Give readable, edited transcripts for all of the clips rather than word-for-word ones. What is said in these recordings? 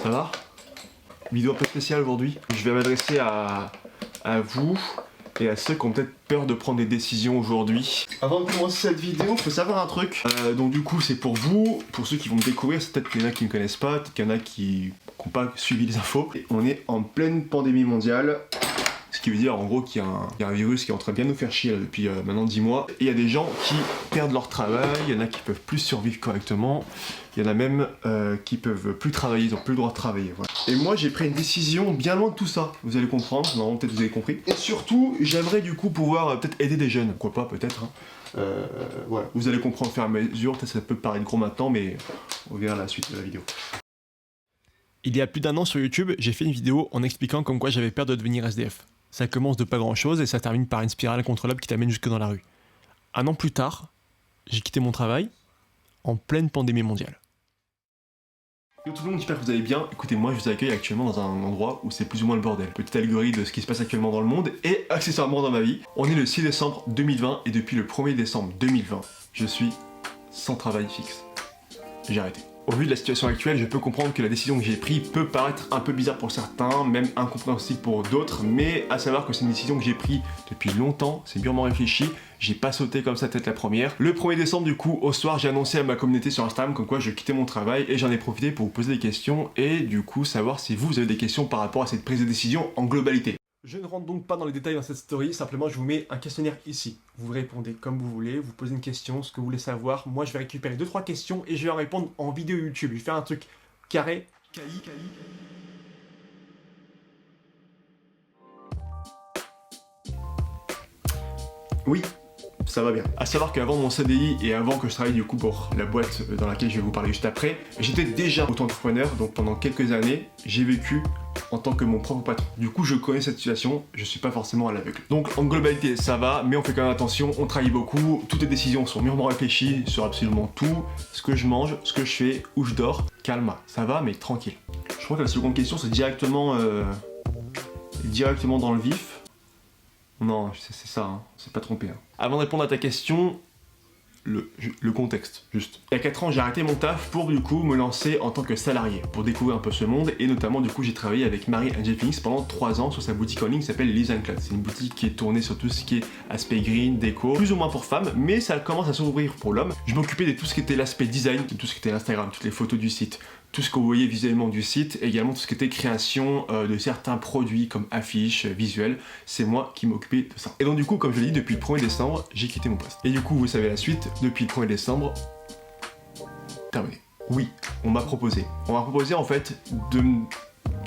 Ça va? Vidéo un peu spéciale aujourd'hui. Je vais m'adresser à vous et à ceux qui ont peut-être peur de prendre des décisions aujourd'hui. Avant de commencer cette vidéo, il faut savoir un truc. Donc du coup, c'est pour vous, pour ceux qui vont me découvrir, c'est peut-être qu'il y en a qui ne me connaissent pas, peut-être qu'il y en a qui n'ont pas suivi les infos. Et on est en pleine pandémie mondiale. Ce qui veut dire en gros qu'il y a un virus qui est en train de bien nous faire chier là, depuis maintenant 10 mois. Et il y a des gens qui perdent leur travail, il y en a qui peuvent plus survivre correctement, il y en a même qui peuvent plus travailler, ils n'ont plus le droit de travailler. Voilà. Et moi j'ai pris une décision bien loin de tout ça, vous allez comprendre, normalement peut-être vous avez compris. Et surtout j'aimerais du coup pouvoir peut-être aider des jeunes, pourquoi pas peut-être. Hein. Voilà, vous allez comprendre au fur et à mesure, peut-être ça peut paraître gros maintenant, mais on verra la suite de la vidéo. Il y a plus d'un an sur YouTube, j'ai fait une vidéo en expliquant comme quoi j'avais peur de devenir SDF. Ça commence de pas grand chose et ça termine par une spirale incontrôlable qui t'amène jusque dans la rue. Un an plus tard, j'ai quitté mon travail en pleine pandémie mondiale. Yo tout le monde, j'espère que vous allez bien. Écoutez, moi je vous accueille actuellement dans un endroit où c'est plus ou moins le bordel. Petite allégorie de ce qui se passe actuellement dans le monde et accessoirement dans ma vie. On est le 6 décembre 2020 et depuis le 1er décembre 2020, je suis sans travail fixe. J'ai arrêté. Au vu de la situation actuelle, je peux comprendre que la décision que j'ai prise peut paraître un peu bizarre pour certains, même incompréhensible pour d'autres, mais à savoir que c'est une décision que j'ai prise depuis longtemps, c'est mûrement réfléchi, j'ai pas sauté comme ça tête la première. Le 1er décembre du coup, au soir, j'ai annoncé à ma communauté sur Instagram comme quoi je quittais mon travail et j'en ai profité pour vous poser des questions et du coup savoir si vous avez des questions par rapport à cette prise de décision en globalité. Je ne rentre donc pas dans les détails dans cette story, simplement je vous mets un questionnaire ici. Vous répondez comme vous voulez, vous posez une question, ce que vous voulez savoir. Moi je vais récupérer 2-3 questions et je vais en répondre en vidéo YouTube. Je vais faire un truc carré, quali. Oui, ça va bien. A savoir qu'avant mon CDI et avant que je travaille du coup pour la boîte dans laquelle je vais vous parler juste après, j'étais déjà auto-entrepreneur, donc pendant quelques années, j'ai vécu en tant que mon propre patron. Du coup, je connais cette situation, je suis pas forcément à l'aveugle. Donc en globalité, ça va, mais on fait quand même attention, on travaille beaucoup, toutes les décisions sont mûrement réfléchies sur absolument tout, ce que je mange, ce que je fais, où je dors, calme, ça va, mais tranquille. Je crois que la seconde question, c'est directement dans le vif. Non, c'est ça, hein. C'est pas trompé. Hein. Avant de répondre à ta question, le contexte, juste. Il y a 4 ans, j'ai arrêté mon taf pour du coup me lancer en tant que salarié, pour découvrir un peu ce monde, et notamment du coup j'ai travaillé avec Marie-Angel Phoenix pendant 3 ans sur sa boutique en ligne qui s'appelle Liz & Clad. C'est une boutique qui est tournée sur tout ce qui est aspect green, déco, plus ou moins pour femmes, mais ça commence à s'ouvrir pour l'homme. Je m'occupais de tout ce qui était l'aspect design, de tout ce qui était l'Instagram, toutes les photos du site, tout ce que vous voyez visuellement du site, et également tout ce qui était création de certains produits comme affiches, visuels, c'est moi qui m'occupais de ça. Et donc du coup, comme je l'ai dit, depuis le 1er décembre, j'ai quitté mon poste. Et du coup, vous savez la suite, depuis le 1er décembre, terminé. Oui, on m'a proposé. On m'a proposé en fait de...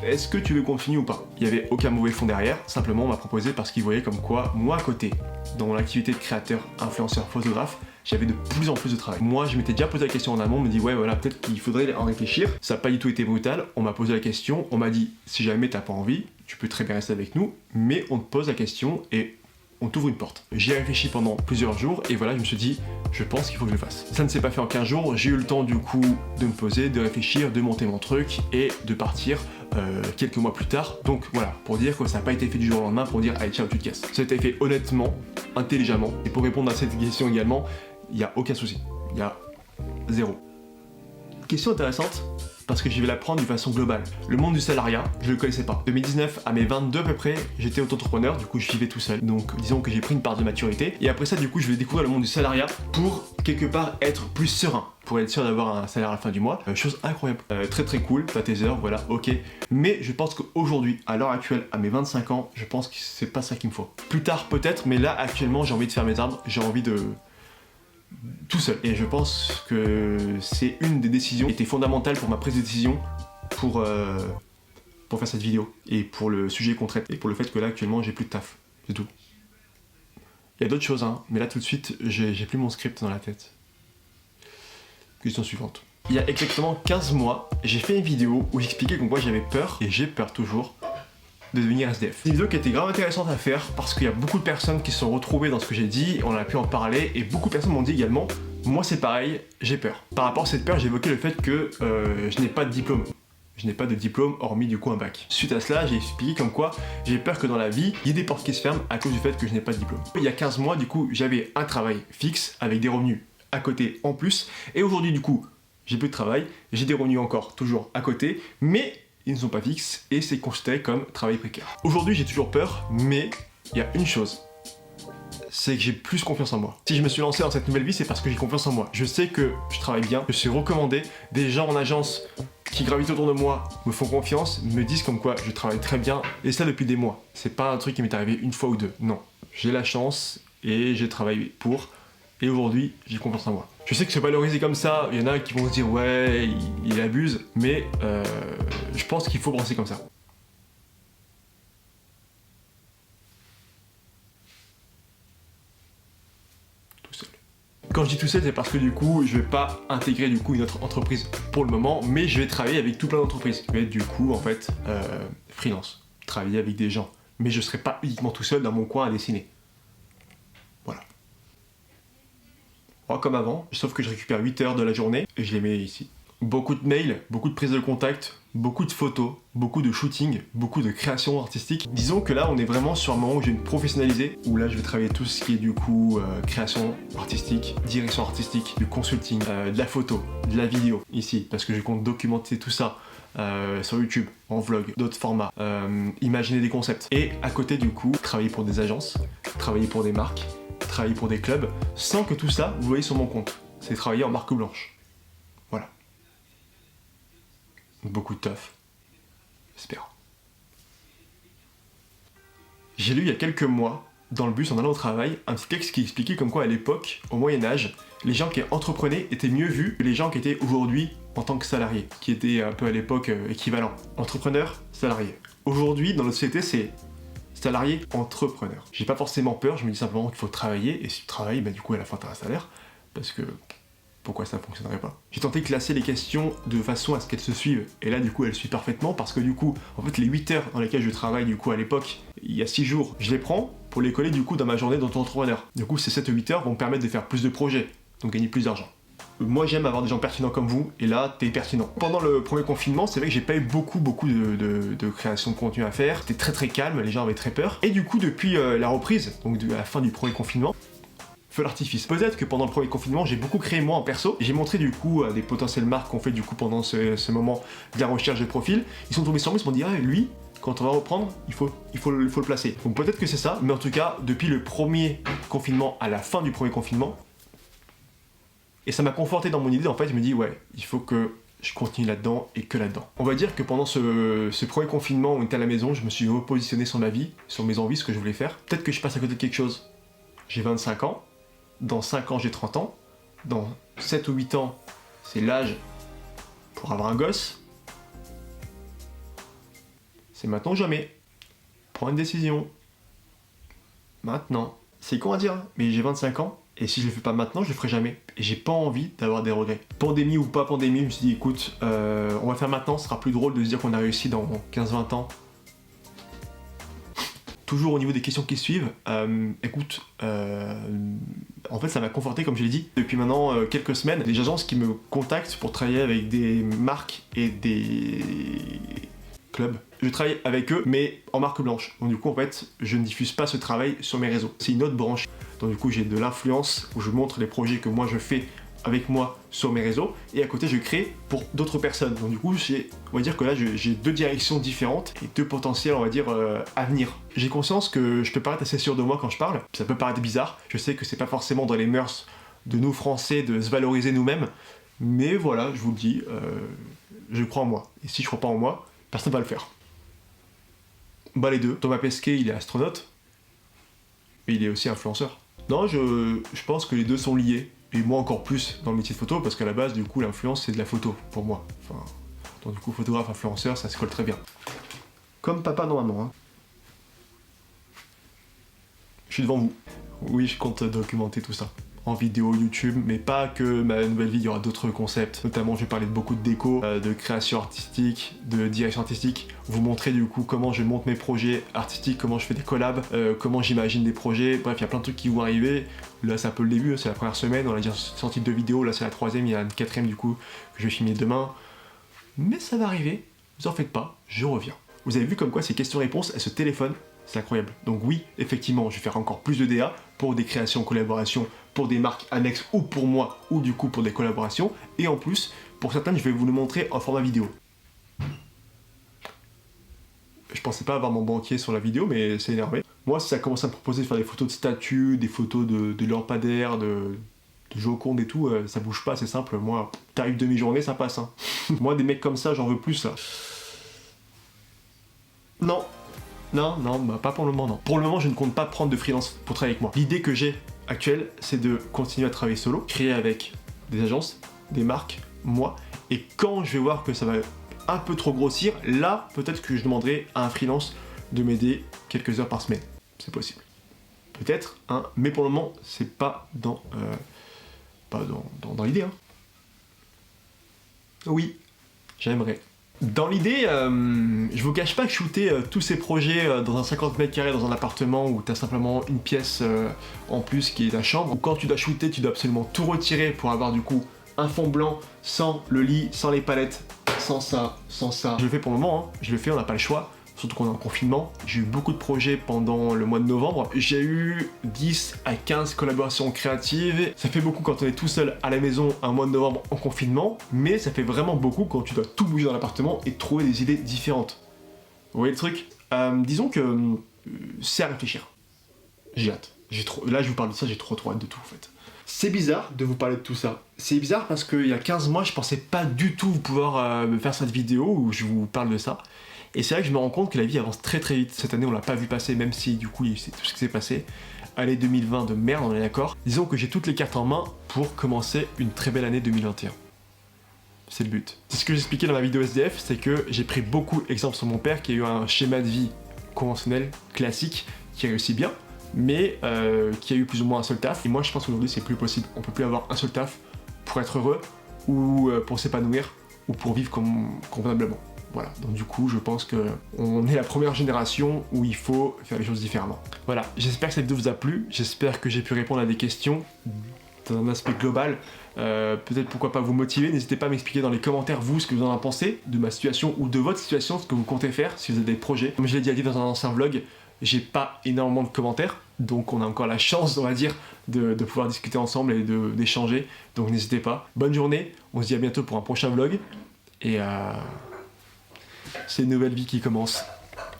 Est-ce que tu veux continuer ou pas? Il n'y avait aucun mauvais fond derrière, simplement on m'a proposé parce qu'ils voyaient comme quoi, moi à côté, dans mon activité de créateur, influenceur, photographe, j'avais de plus en plus de travail. Moi, je m'étais déjà posé la question en amont, on me dit ouais voilà, peut-être qu'il faudrait en réfléchir. Ça n'a pas du tout été brutal, on m'a posé la question, on m'a dit si jamais t'as pas envie, tu peux très bien rester avec nous, mais on te pose la question et on t'ouvre une porte. J'y ai réfléchi pendant plusieurs jours et voilà, je me suis dit, je pense qu'il faut que je le fasse. Ça ne s'est pas fait en 15 jours, j'ai eu le temps du coup de me poser, de réfléchir, de monter mon truc et de partir quelques mois plus tard. Donc voilà, pour dire que ça n'a pas été fait du jour au lendemain pour dire allez ciao tu te casses. Ça a été fait honnêtement, intelligemment. Et pour répondre à cette question également, il n'y a aucun souci. Il y a zéro. Question intéressante, parce que je vais la prendre d'une façon globale. Le monde du salariat, je ne le connaissais pas. 2019 à mes 22 à peu près, j'étais auto-entrepreneur, du coup je vivais tout seul. Donc disons que j'ai pris une part de maturité. Et après ça, du coup, je vais découvrir le monde du salariat pour quelque part être plus serein. Pour être sûr d'avoir un salaire à la fin du mois. Chose incroyable. Très très cool, t'as tes heures, voilà, ok. Mais je pense qu'aujourd'hui, à l'heure actuelle, à mes 25 ans, je pense que c'est pas ça qu'il me faut. Plus tard peut-être, mais là actuellement, j'ai envie de faire mes armes, j'ai envie de... tout seul. Et je pense que c'est une des décisions qui était fondamentale pour ma prise de décision pour faire cette vidéo et pour le sujet qu'on traite et pour le fait que là actuellement j'ai plus de taf, c'est tout. Il y a d'autres choses hein, mais là tout de suite j'ai plus mon script dans la tête. Question suivante. Il y a exactement 15 mois, j'ai fait une vidéo où j'expliquais qu'on j'avais peur, et j'ai peur toujours, de devenir SDF. C'est une vidéo qui était grave intéressante à faire parce qu'il y a beaucoup de personnes qui se sont retrouvées dans ce que j'ai dit, on a pu en parler et beaucoup de personnes m'ont dit également moi c'est pareil, j'ai peur. Par rapport à cette peur, j'ai évoqué le fait que je n'ai pas de diplôme. Je n'ai pas de diplôme hormis du coup un bac. Suite à cela, j'ai expliqué comme quoi j'ai peur que dans la vie, il y ait des portes qui se ferment à cause du fait que je n'ai pas de diplôme. Il y a 15 mois, du coup, j'avais un travail fixe avec des revenus à côté en plus et aujourd'hui du coup, j'ai plus de travail, j'ai des revenus encore toujours à côté, mais ils ne sont pas fixes et c'est considéré comme travail précaire. Aujourd'hui, j'ai toujours peur, mais il y a une chose, c'est que j'ai plus confiance en moi. Si je me suis lancé dans cette nouvelle vie, c'est parce que j'ai confiance en moi. Je sais que je travaille bien, je suis recommandé, des gens en agence qui gravitent autour de moi me font confiance, me disent comme quoi je travaille très bien, et ça depuis des mois. C'est pas un truc qui m'est arrivé une fois ou deux, non. J'ai la chance et j'ai travaillé pour, et aujourd'hui, j'ai confiance en moi. Je sais que c'est valorisé comme ça, il y en a qui vont se dire ouais, il abuse, mais je pense qu'il faut penser comme ça. Quand je dis tout seul, c'est parce que du coup, je vais pas intégrer du coup une autre entreprise pour le moment, mais je vais travailler avec tout plein d'entreprises. Je vais être du coup en fait freelance, travailler avec des gens. Mais je serai pas uniquement tout seul dans mon coin à dessiner. Voilà. Moi, comme avant, sauf que je récupère 8 heures de la journée et je les mets ici. Beaucoup de mails, beaucoup de prises de contact, beaucoup de photos, beaucoup de shooting, beaucoup de création artistique. Disons que là, on est vraiment sur un moment où je vais me professionnaliser, où là, je vais travailler tout ce qui est du coup création artistique, direction artistique, du consulting, de la photo, de la vidéo, ici, parce que je compte documenter tout ça sur YouTube, en vlog, d'autres formats, imaginer des concepts. Et à côté, du coup, travailler pour des agences, travailler pour des marques, travailler pour des clubs, sans que tout ça, vous voyez sur mon compte. C'est travailler en marque blanche. Voilà. Beaucoup de taf. J'espère. J'ai lu il y a quelques mois, dans le bus en allant au travail, un petit texte qui expliquait comme quoi à l'époque, au Moyen-Âge, les gens qui entreprenaient étaient mieux vus que les gens qui étaient aujourd'hui en tant que salariés, qui étaient un peu à l'époque équivalents. Entrepreneur, salarié. Aujourd'hui, dans notre société, c'est salarié, entrepreneur. J'ai pas forcément peur, je me dis simplement qu'il faut travailler, et si tu travailles, bah du coup à la fin t'as un salaire, parce que pourquoi ça fonctionnerait pas? J'ai tenté de classer les questions de façon à ce qu'elles se suivent, et là du coup elles suivent parfaitement, parce que du coup, en fait les 8 heures dans lesquelles je travaille du coup à l'époque, il y a 6 jours, je les prends pour les coller du coup dans ma journée d'entrepreneur. Du coup ces 7 ou 8 heures vont me permettre de faire plus de projets, donc gagner plus d'argent. Moi j'aime avoir des gens pertinents comme vous, et là t'es pertinent. Pendant le premier confinement, c'est vrai que j'ai pas eu beaucoup de création de contenu à faire, c'était très calme, les gens avaient très peur, et du coup depuis la reprise, donc de la fin du premier confinement, feu l'artifice. Peut-être que pendant le premier confinement, j'ai beaucoup créé moi en perso. J'ai montré du coup à des potentielles marques qu'on fait du coup pendant ce moment de la recherche de profil. Ils sont tombés sur moi, ils se sont dit ah lui, quand on va reprendre, il faut le placer. Donc peut-être que c'est ça, mais en tout cas, depuis le premier confinement à la fin du premier confinement, et ça m'a conforté dans mon idée, en fait, je me dis ouais, il faut que je continue là-dedans et que là-dedans. On va dire que pendant ce premier confinement où on était à la maison, je me suis repositionné sur ma vie, sur mes envies, ce que je voulais faire. Peut-être que je passe à côté de quelque chose. J'ai 25 ans. Dans 5 ans, j'ai 30 ans. Dans 7 ou 8 ans, c'est l'âge pour avoir un gosse. C'est maintenant ou jamais. Prends une décision. Maintenant. C'est con à dire, mais j'ai 25 ans, et si je le fais pas maintenant, je le ferai jamais. Et j'ai pas envie d'avoir des regrets. Pandémie ou pas pandémie, je me suis dit, écoute, on va faire maintenant, ce sera plus drôle de se dire qu'on a réussi dans 15-20 ans. Toujours au niveau des questions qui suivent, écoute, en fait ça m'a conforté comme je l'ai dit. Depuis maintenant quelques semaines, des agences qui me contactent pour travailler avec des marques et des clubs. Je travaille avec eux mais en marque blanche. Donc du coup en fait je ne diffuse pas ce travail sur mes réseaux. C'est une autre branche. Donc du coup j'ai de l'influence où je montre les projets que moi je fais avec moi sur mes réseaux et à côté je crée pour d'autres personnes. Donc du coup on va dire que là j'ai 2 directions différentes et 2 potentiels on va dire à venir. J'ai conscience que je peux paraître assez sûr de moi quand je parle, ça peut paraître bizarre, je sais que c'est pas forcément dans les mœurs de nous français de se valoriser nous-mêmes, mais voilà je vous le dis, je crois en moi et si je crois pas en moi, personne va le faire. Bah les deux, Thomas Pesquet il est astronaute, mais il est aussi influenceur. Non je pense que les deux sont liés. Et moi encore plus dans le métier de photo, parce qu'à la base, du coup, l'influence, c'est de la photo, pour moi. Enfin, donc du coup, photographe, influenceur, ça se colle très bien. Comme papa dans maman, hein. Je suis devant vous. Oui, je compte documenter tout ça. En vidéo, YouTube, mais pas que ma nouvelle vie, il y aura d'autres concepts. Notamment, je vais parler de beaucoup de déco, de création artistique, de direction artistique. Vous montrer du coup comment je monte mes projets artistiques, comment je fais des collabs, comment j'imagine des projets. Bref, il y a plein de trucs qui vont arriver. Là, c'est un peu le début, c'est la première semaine. On a déjà sorti 2 vidéos, là c'est la 3e, il y a une 4e du coup que je vais filmer demain. Mais ça va arriver, vous en faites pas, je reviens. Vous avez vu comme quoi ces questions-réponses, elles se téléphonent. C'est incroyable. Donc oui, effectivement, je vais faire encore plus de DA pour des créations, collaborations, pour des marques annexes ou pour moi, ou du coup pour des collaborations. Et en plus, pour certaines, je vais vous le montrer en format vidéo. Je pensais pas avoir mon banquier sur la vidéo, mais c'est énervé. Moi, si ça commence à me proposer de faire des photos de statues, des photos de lampadaires, de Joconde et tout, ça bouge pas, c'est simple. Moi, tarif demi-journée, ça passe. Hein. Moi, des mecs comme ça, j'en veux plus, là. Non. Non, bah, pas pour le moment, non. Pour le moment, je ne compte pas prendre de freelance pour travailler avec moi. L'idée que j'ai actuelle, c'est de continuer à travailler solo, créer avec des agences, des marques, moi, et quand je vais voir que ça va un peu trop grossir, là, peut-être que je demanderai à un freelance de m'aider quelques heures par semaine. C'est possible. Peut-être, hein, mais pour le moment, c'est pas dans l'idée. Hein. Oui, j'aimerais. Dans l'idée, je vous cache pas que shooter tous ces projets dans un 50 mètres carrés dans un appartement où t'as simplement une pièce en plus qui est ta chambre, où quand tu dois shooter, tu dois absolument tout retirer pour avoir du coup un fond blanc, sans le lit, sans les palettes, sans ça, sans ça. Je le fais pour le moment, hein. Je le fais, on n'a pas le choix. Surtout qu'on est en confinement. J'ai eu beaucoup de projets pendant le mois de novembre. J'ai eu 10 à 15 collaborations créatives. Ça fait beaucoup quand on est tout seul à la maison un mois de novembre en confinement, mais ça fait vraiment beaucoup quand tu dois tout bouger dans l'appartement et trouver des idées différentes. Vous voyez le truc? Disons que c'est à réfléchir. J'ai hâte. Là, je vous parle de ça, j'ai trop hâte de tout en fait. C'est bizarre de vous parler de tout ça. C'est bizarre parce qu'il y a 15 mois, je pensais pas du tout pouvoir me faire cette vidéo où je vous parle de ça. Et c'est là que je me rends compte que la vie avance très très vite. Cette année, on l'a pas vu passer, même si du coup, c'est tout ce qui s'est passé. Année 2020 de merde, on est d'accord. Disons que j'ai toutes les cartes en main pour commencer une très belle année 2021. C'est le but. C'est ce que j'expliquais dans ma vidéo SDF, c'est que j'ai pris beaucoup d'exemples sur mon père qui a eu un schéma de vie conventionnel, classique, qui réussit bien, mais qui a eu plus ou moins un seul taf. Et moi, je pense qu'aujourd'hui, c'est plus possible. On peut plus avoir un seul taf pour être heureux, ou pour s'épanouir, ou pour vivre convenablement. Voilà, donc du coup, je pense qu'on est la première génération où il faut faire les choses différemment. Voilà, j'espère que cette vidéo vous a plu, j'espère que j'ai pu répondre à des questions dans un aspect global. Peut-être pourquoi pas vous motiver, n'hésitez pas à m'expliquer dans les commentaires vous ce que vous en pensez de ma situation ou de votre situation, ce que vous comptez faire si vous avez des projets. Comme je l'ai déjà dit dans un ancien vlog, j'ai pas énormément de commentaires, donc on a encore la chance, on va dire, de pouvoir discuter ensemble et d'échanger, donc n'hésitez pas. Bonne journée, on se dit à bientôt pour un prochain vlog, et c'est une nouvelle vie qui commence.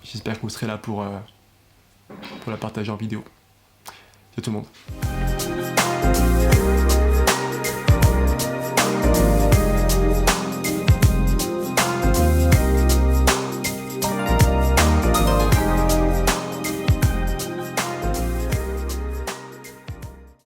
J'espère que vous serez là pour la partager en vidéo. C'est tout le monde.